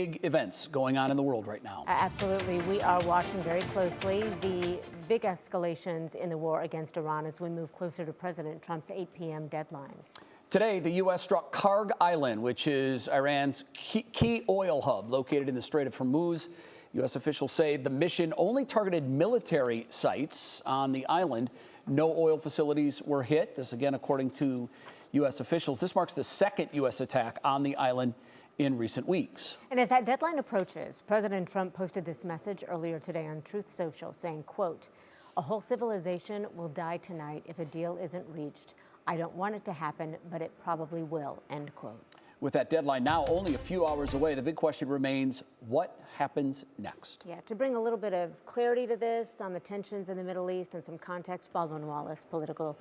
Big events going on in the world right now. Absolutely. We are watching very closely the big escalations in the war against Iran as we move closer to President Trump's 8 p.m. deadline. Today, the U.S. struck Kharg Island, which is Iran's key oil hub located in the Strait of Hormuz. U.S. officials say the mission only targeted military sites on the island. No oil facilities were hit. This, again, according to U.S. officials. This marks the second U.S. attack on the island in recent weeks. And as that deadline approaches, President Trump posted this message earlier today on Truth Social saying, quote, "A whole civilization will die tonight if a deal isn't reached. I don't want it to happen, but it probably will," end quote. With that deadline now only a few hours away, the big question remains, what happens next? Yeah, to bring a little bit of clarity to this on the tensions in the Middle East and some context, Baldwin Wallace, political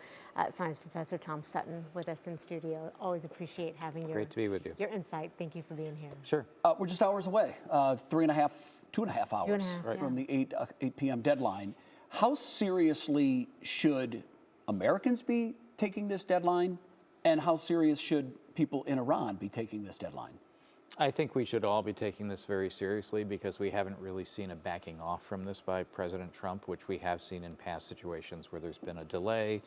science professor, Tom Sutton with us in studio. Always appreciate having Great to be with you. Your insight. Thank you for being here. Sure. We're just hours away, 2.5 hours from the 8 p.m. deadline. How seriously should Americans be taking this deadline, and how serious should people in Iran be taking this deadline? I think we should all be taking this very seriously because we haven't really seen a backing off from this by President Trump, which we have seen in past situations where there's been a delay.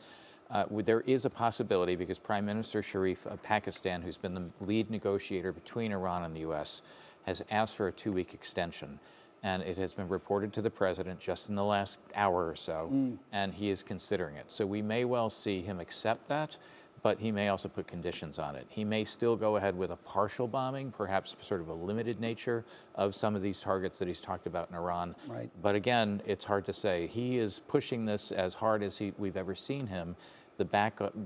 There is a possibility because Prime Minister Sharif of Pakistan, who's been the lead negotiator between Iran and the U.S., has asked for a 2-week extension. And it has been reported to the president just in the last hour or so, and he is considering it. So we may well see him accept that, but he may also put conditions on it. He may still go ahead with a partial bombing, perhaps sort of a limited nature of some of these targets that he's talked about in Iran. Right. But again, it's hard to say. He is pushing this as hard as we've ever seen him. The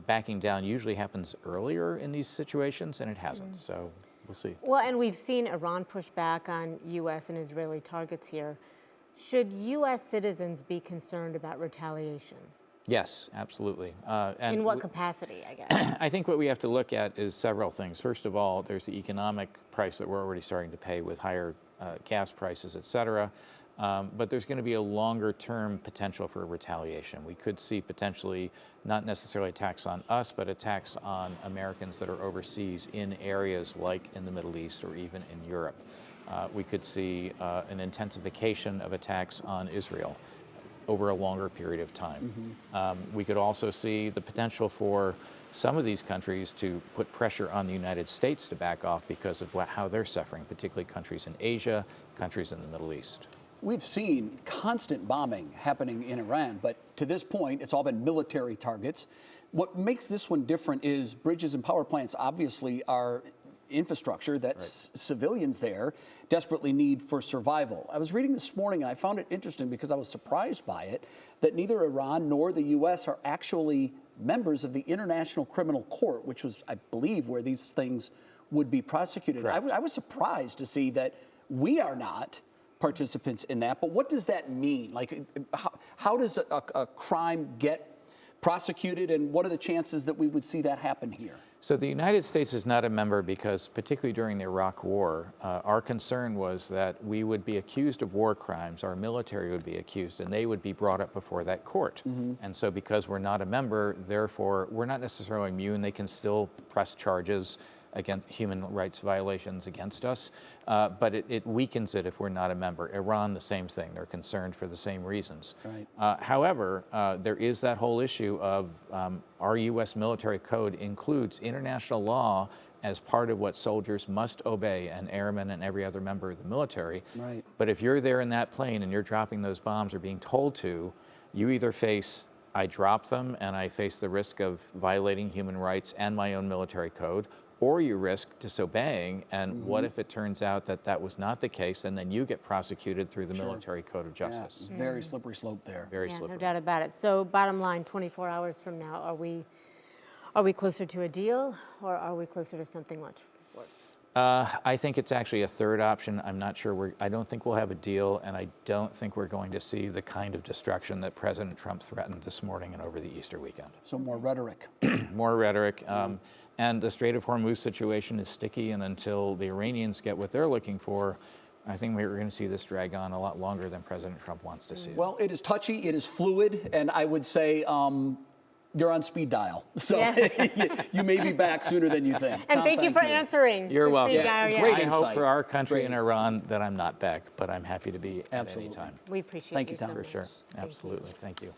backing down usually happens earlier in these situations, and it hasn't. So we'll see. Well, and we've seen Iran push back on U.S. and Israeli targets here. Should U.S. citizens be concerned about retaliation? Yes, absolutely. In what capacity, I guess? I think what we have to look at is several things. First of all, there's the economic price that we're already starting to pay with higher gas prices, et cetera. But there's going to be a longer-term potential for retaliation. We could see potentially not necessarily attacks on us, but attacks on Americans that are overseas in areas like in the Middle East or even in Europe. We could see an intensification of attacks on Israel over a longer period of time. We could also see the potential for some of these countries to put pressure on the United States to back off because of how they're suffering, particularly countries in Asia, countries in the Middle East. We've seen constant bombing happening in Iran, but to this point, it's all been military targets. What makes this one different is bridges and power plants obviously are infrastructure that civilians there desperately need for survival. I was reading this morning and I found it interesting because I was surprised by it that neither Iran nor the U.S. are actually members of the International Criminal Court, which was, I believe, where these things would be prosecuted. I was surprised to see that we are not participants in that. But what does that mean? Like, how does a crime get prosecuted, and what are the chances that we would see that happen here? So the United States is not a member because, particularly during the Iraq War, our concern was that we would be accused of war crimes, our military would be accused, and they would be brought up before that court. And so because we're not a member, therefore, we're not necessarily immune. They can still press charges against human rights violations against us, but it weakens it if we're not a member. Iran, the same thing. They're concerned for the same reasons. Right. However, there is that whole issue of our U.S. military code includes international law as part of what soldiers must obey, and airmen and every other member of the military. Right. But if you're there in that plane and you're dropping those bombs or being told to, you either face, I drop them and I face the risk of violating human rights and my own military code, or you risk disobeying, and what if it turns out that that was not the case, and then you get prosecuted through the military code of justice. Yeah, very slippery slope there. Very slippery. No doubt about it. So bottom line, 24 hours from now, are we closer to a deal, or are we closer to something much worse? I think it's actually a third option. I'm not sure. I don't think we'll have a deal, and I don't think we're going to see the kind of destruction that President Trump threatened this morning and over the Easter weekend. So more rhetoric. More rhetoric. And the Strait of Hormuz situation is sticky, and until the Iranians get what they're looking for, I think we're going to see this drag on a lot longer than President Trump wants to see it. Well, it is touchy, it is fluid, and I would say You're on speed dial, so you may be back sooner than you think. And Tom, thank you for answering. You're the welcome. speed dial, Yeah, great I hope insight. for our country Great. and Iran that I'm not back, but I'm happy to be at any Absolutely. time. We appreciate Thank you, so Tom. For much. sure. Thank you. Absolutely. Thank you.